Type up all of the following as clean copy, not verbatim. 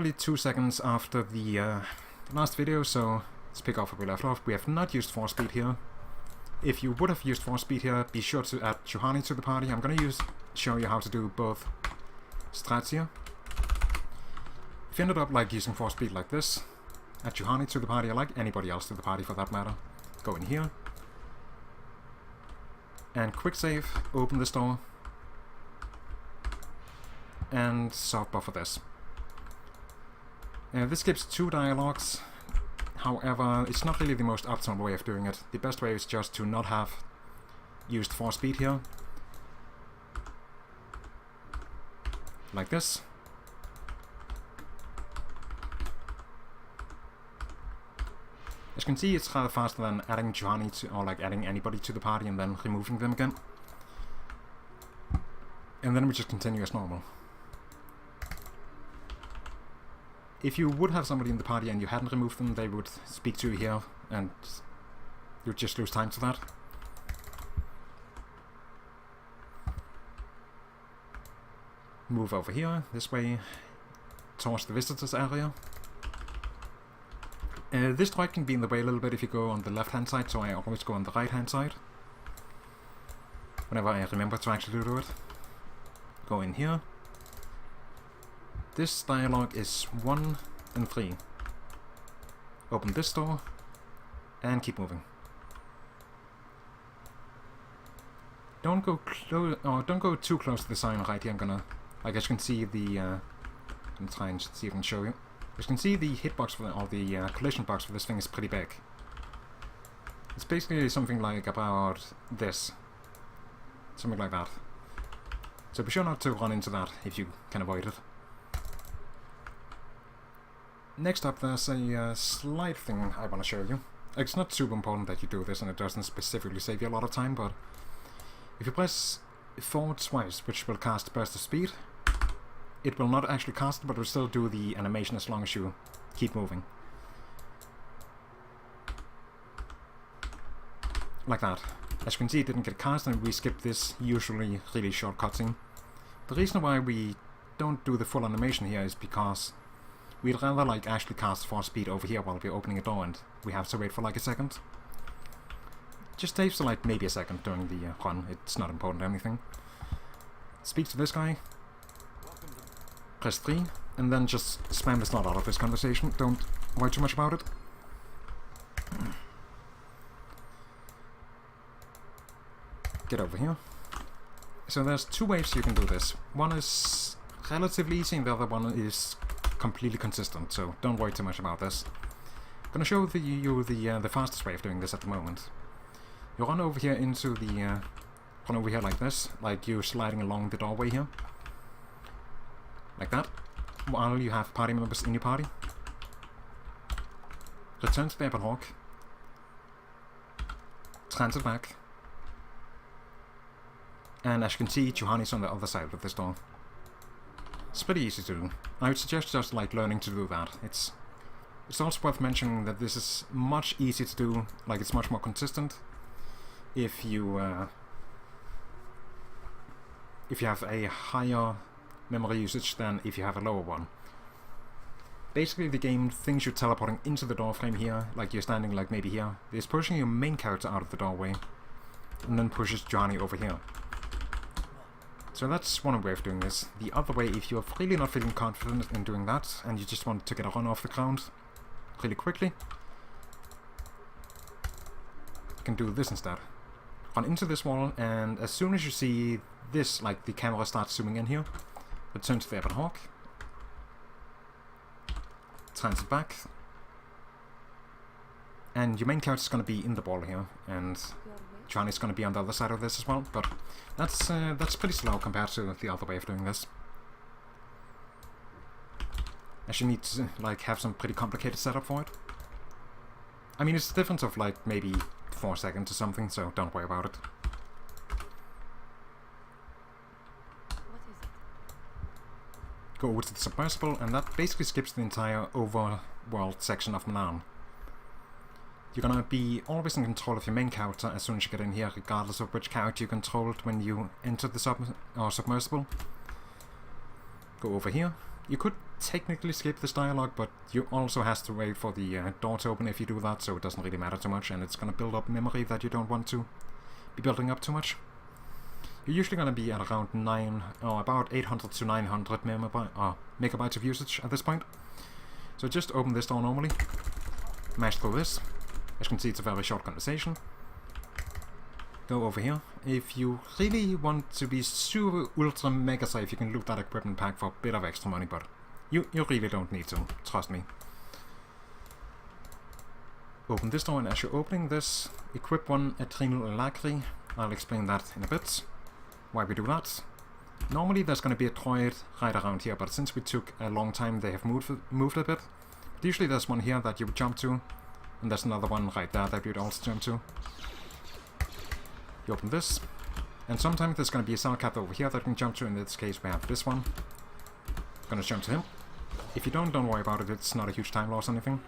literally 2 seconds after the last video, so let's pick up where we left off. We have not used Force Speed here. If you would have used Force Speed here, be sure to add Juhani to the party. I'm going to show you how to do both strats here. If you ended up like using Force Speed like this, add Juhani to the party, or like anybody else to the party for that matter. Go in here. And quick save, open this door. And soft buffer this. This skips 2 dialogues. However, it's not really the most optimal way of doing it. The best way is just to not have used Force Speed here. Like this. As you can see, it's rather faster than adding Juhani to, or like adding anybody to the party and then removing them again. And then we just continue as normal. If you would have somebody in the party and you hadn't removed them, they would speak to you here, and you'd just lose time to that. Move over here, this way, towards the visitors area. This droid can be in the way a little bit if you go on the left-hand side, so I always go on the right-hand side. Whenever I remember to actually do it. Go in here. This dialogue is 1 and 3. Open this door and keep moving. Don't go too close to the sign right here. I'm gonna, like, as you can see the. I'm trying to see if I can show you. As you can see, the hitbox for or the collision box for this thing is pretty big. It's basically something like about this, something like that. So be sure not to run into that if you can avoid it. Next up, there's a slight thing I want to show you. It's not super important that you do this, and it doesn't specifically save you a lot of time, but if you press forward twice, which will cast Burst of Speed, it will not actually cast it, but it will still do the animation as long as you keep moving. Like that. As you can see, it didn't get cast, and we skipped this usually really short cutscene. The reason why we don't do the full animation here is because we'd rather like actually cast Force Speed over here while we're opening a door, and we have to wait for like a second. Just takes like maybe a second during the run. It's not important or anything. Speak to this guy. Press 3, and then just spam the snot out of this conversation. Don't worry too much about it. Get over here. So there's 2 ways you can do this. One is relatively easy, and the other one is completely consistent, so don't worry too much about this. I'm gonna show you the fastest way of doing this at the moment. You run over here into the run over here like this, like you're sliding along the doorway here, like that. While you have party members in your party, return to the Airport Hawk, transit back, and as you can see, Juhani's on the other side of this door. It's pretty easy to do. I would suggest just like learning to do that. It's also worth mentioning that this is much easier to do, like it's much more consistent if you have a higher memory usage than if you have a lower one. Basically the game thinks you're teleporting into the door frame here, like you're standing like maybe here. It's pushing your main character out of the doorway and then pushes Juhani over here. So that's one way of doing this. The other way, if you're really not feeling confident in doing that and you just want to get a run off the ground really quickly, you can do this instead. Run into this wall, and as soon as you see this, like the camera starts zooming in here, return to the Airport Hawk, transit back, and your main character is going to be in the ball here, and Juhani's going to be on the other side of this as well, but that's pretty slow compared to the other way of doing this. As you need to like have some pretty complicated setup for it. I mean, it's a difference of like maybe 4 seconds or something, so don't worry about it. Go over to the submersible, and that basically skips the entire overworld section of Manaan. You're gonna be always in control of your main character as soon as you get in here, regardless of which character you controlled when you enter the submersible. Go over here. You could technically skip this dialogue, but you also have to wait for the door to open if you do that, so it doesn't really matter too much, and it's gonna build up memory that you don't want to be building up too much. You're usually gonna be at around about 800 to 900 megabytes of usage at this point. So just open this door normally, mash through this. As you can see, it's a very short conversation. Go over here. If you really want to be super ultra mega safe, you can loot that equipment pack for a bit of extra money, but you really don't need to, trust me. Open this door, and as you're opening this, equip one adrenal alacri. I'll explain that in a bit, why we do that. Normally there's going to be a droid right around here, but since we took a long time, they have moved a bit. But usually there's one here that you would jump to, and there's another one right there that you'd also jump to. You open this, and sometimes there's going to be a cell cap over here that you can jump to. In this case we have this one. Gonna jump to him. If you don't worry about it, it's not a huge time loss or anything.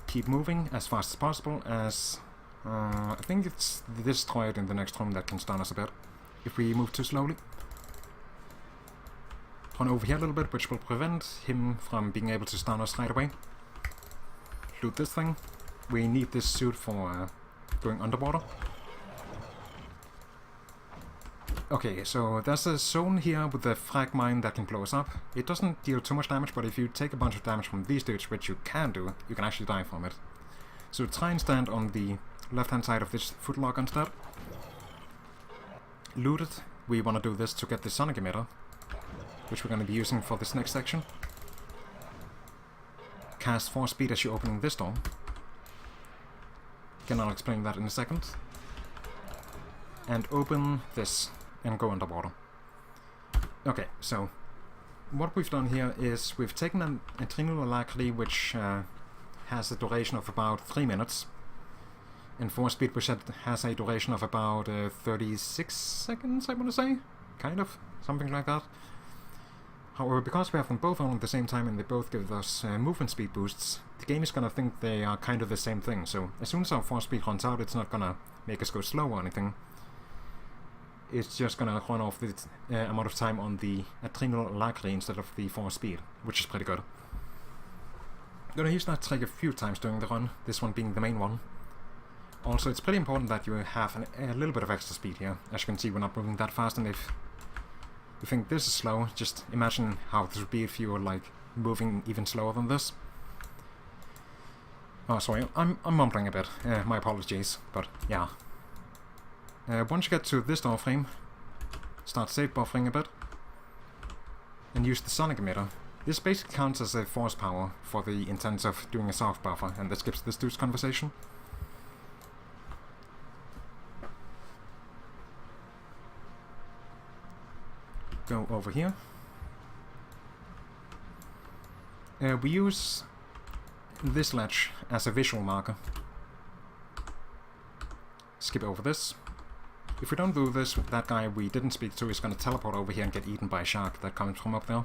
Keep moving as fast as possible, as I think it's this droid in the next room that can stun us a bit if we move too slowly. Run over here a little bit, which will prevent him from being able to stun us right away. Loot this thing. We need this suit for going underwater. Okay, so there's a zone here with the frag mine that can blow us up. It doesn't deal too much damage, but if you take a bunch of damage from these dudes, which you can do, you can actually die from it. So try and stand on the left-hand side of this footlocker instead. Loot it. We want to do this to get the sonic emitter, which we're going to be using for this next section. Cast Force Speed as you're opening this door. Again, I'll explain that in a second. And open this and go underwater. Okay, so what we've done here is we've taken an adrenal alacri, which has a duration of about 3 minutes, and Force Speed, which has a duration of about 36 seconds, I want to say, kind of, something like that. However, because we have them both on at the same time and they both give us movement speed boosts, the game is gonna think they are kind of the same thing. So as soon as our Force Speed runs out, it's not gonna make us go slow or anything. It's just gonna run off the amount of time on the adrenal alacri instead of the Force Speed, which is pretty good. I'm gonna use that trick a few times during the run, this one being the main one. Also, it's pretty important that you have a little bit of extra speed here. As you can see, we're not moving that fast, and if you think this is slow, just imagine how this would be if you were like moving even slower than this. Oh, sorry, I'm mumbling a bit. My apologies, but yeah. Once you get to this door frame, start safe buffering a bit, and use the sonic emitter. This basically counts as a force power for the intent of doing a soft buffer, and this skips this dude's conversation. Go over here. We use this ledge as a visual marker. Skip over this. If we don't do this, that guy we didn't speak to is going to teleport over here and get eaten by a shark that comes from up there.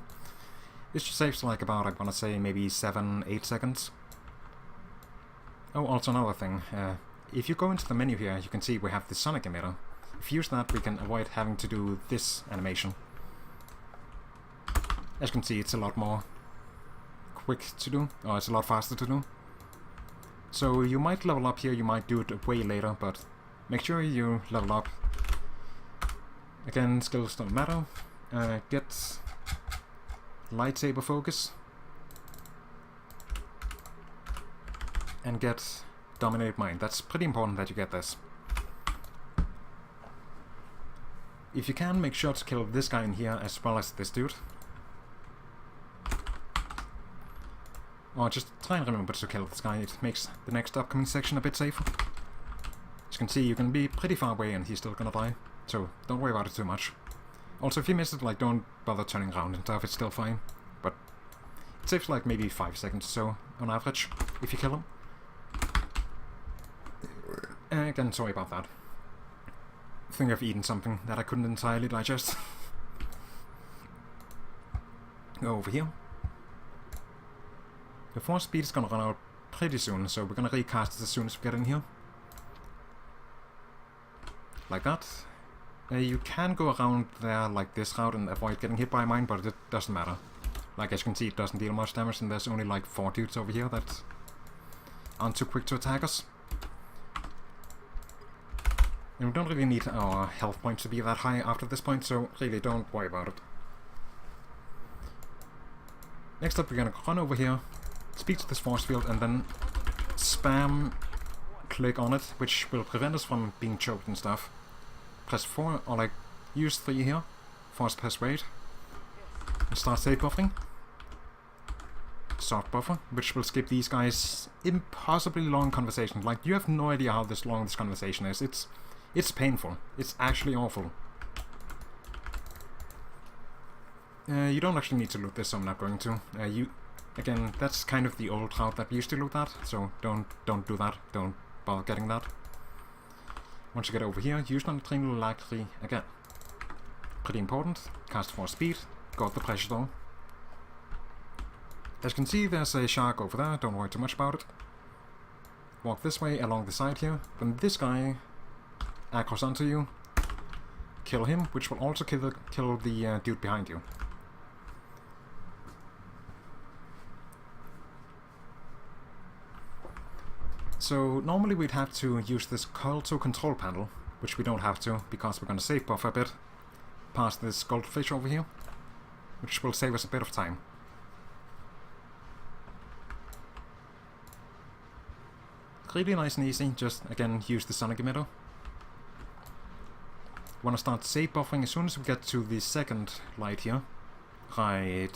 This saves like about, I want to say, maybe 7-8 seconds. Oh, also another thing. If you go into the menu here, you can see we have the sonic emitter. If you use that, we can avoid having to do this animation. As you can see, it's a lot more quick to do, or it's a lot faster to do. So you might level up here, you might do it way later, but make sure you level up. Again, skills don't matter. Get lightsaber focus. And get dominate mind. That's pretty important that you get this. If you can, make sure to kill this guy in here as well as this dude. Or just try and remember to kill this guy, it makes the next upcoming section a bit safer. As you can see, you can be pretty far away and he's still gonna die, so don't worry about it too much. Also, if you miss it, like, don't bother turning around and stuff, it's still fine. But it saves like maybe 5 seconds or so on average, if you kill him. Again, sorry about that. I think I've eaten something that I couldn't entirely digest. Go over here. The force speed is gonna run out pretty soon, so we're gonna recast it as soon as we get in here. Like that. You can go around there like this route and avoid getting hit by mine, but it doesn't matter. Like, as you can see, it doesn't deal much damage, and there's only like 4 dudes over here that aren't too quick to attack us. And we don't really need our health points to be that high after this point, so really don't worry about it. Next up, we're gonna run over here, speak to this force field, and then spam click on it, which will prevent us from being choked and stuff. Press 4, or like, use 3 here, force press wait, and start save buffering. Soft buffer, which will skip these guys' impossibly long conversation. Like, you have no idea how long this conversation is. It's painful. It's actually awful. You don't actually need to loot this, so I'm not going to. Again, that's kind of the old route that we used to loot that, so don't do that. Don't bother getting that. Once you get over here, use non-triangle likely again. Pretty important. Cast for speed. Got the pressure though. As you can see, there's a shark over there. Don't worry too much about it. Walk this way along the side here. Then this guy aggros onto you. Kill him, which will also kill the dude behind you. So normally we'd have to use this coil to control panel, which we don't have to because we're going to save buff a bit past this goldfish over here, which will save us a bit of time. Really nice and easy, just again use the sonic emitter. Want to start save buffering as soon as we get to the second light here, right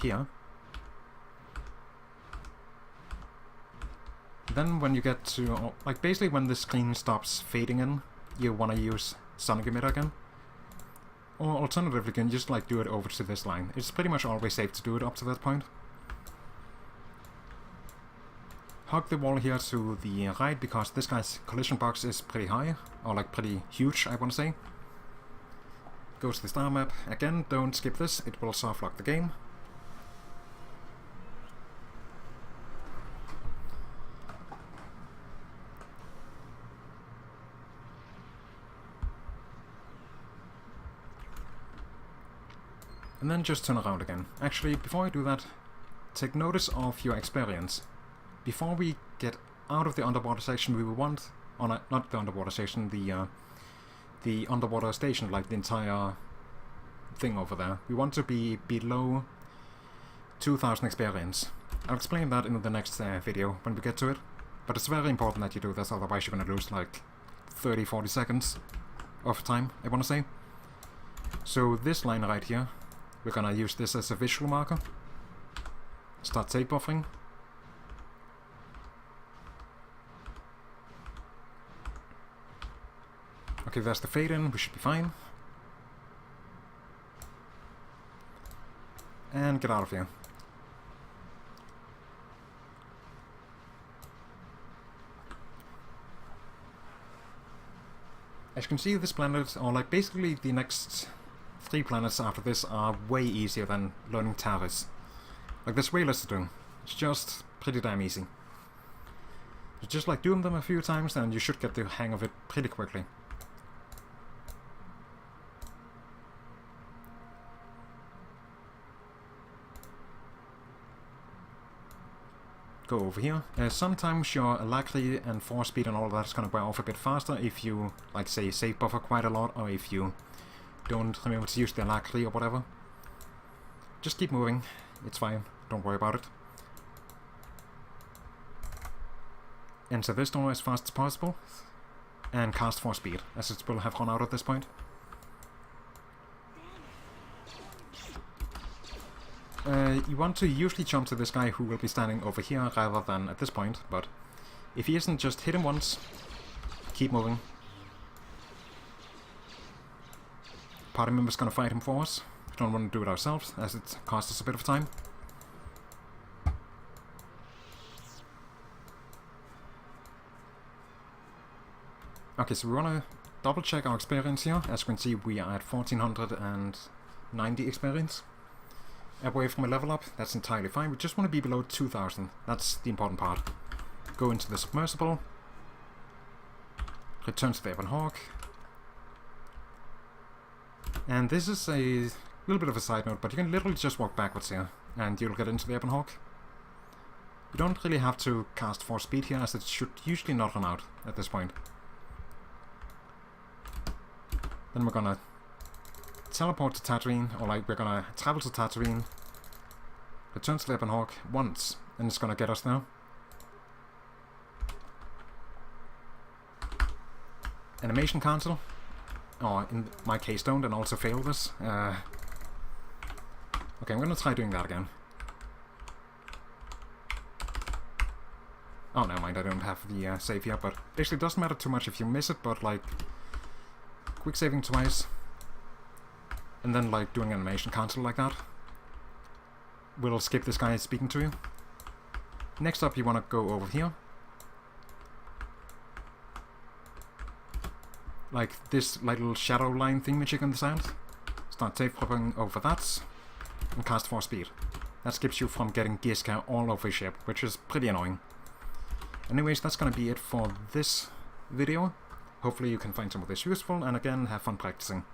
here. Then when you get to, like basically when the screen stops fading in, you want to use sonic emitter again. Or alternatively you can just like do it over to this line. It's pretty much always safe to do it up to that point. Hug the wall here to the right because this guy's collision box is pretty high, or like pretty huge I want to say. Go to the star map. Again, don't skip this, it will soft lock the game. And then just turn around again. Actually, before I do that, take notice of your experience. Before we get out of the underwater section, we will want, or not the underwater section, the underwater station, like the entire thing over there. We want to be below 2000 experience. I'll explain that in the next video when we get to it. But it's very important that you do this, otherwise you're going to lose like 30-40 seconds of time, I want to say. So this line right here, we're going to use this as a visual marker. Start save buffering. Okay, there's the fade in, we should be fine. And get out of here. As you can see, this planet, or like basically the next 3 planets after this, are way easier than learning Taris. Like there's way less to do. It's just pretty damn easy. You just like doing them a few times and you should get the hang of it pretty quickly. Go over here. Sometimes your alacrity and force speed and all of that is going to wear off a bit faster if you, like say, save buffer quite a lot, or if you don't remember to use the alacrity or whatever. Just keep moving. It's fine. Don't worry about it. Enter this door as fast as possible. And cast force speed, as it will have run out at this point. You want to usually jump to this guy who will be standing over here rather than at this point, but if he isn't, just hit him once. Keep moving. Party member's gonna fight him for us. We don't want to do it ourselves, as it costs us a bit of time. Okay, so we want to double check our experience here. As you can see, we are at 1490 experience. Away from a level up, that's entirely fine. We just want to be below 2000. That's the important part. Go into the submersible. Return to the Ebon Hawk. And this is a little bit of a side note, but you can literally just walk backwards here. and you'll get into the Ebon Hawk. You don't really have to cast Force Speed here, as it should usually not run out at this point. Then we're gonna teleport to Tatooine, or like we're gonna travel to Tatooine, return to the Ebon Hawk once, and it's gonna get us now. Animation cancel, or in my case don't, and also fail this. Okay, I'm gonna try doing that again. Oh, never mind, I don't have the save here, but basically it doesn't matter too much if you miss it, but like, quick saving twice, and then like doing animation cancel like that. We'll skip this guy speaking to you. Next up, you want to go over here. Like this little shadow line thingamajig on the side. Start safe popping over that, and cast Force Speed. That skips you from getting gear scare all over your ship, which is pretty annoying. Anyways, that's gonna be it for this video. Hopefully you can find some of this useful, and again, have fun practicing.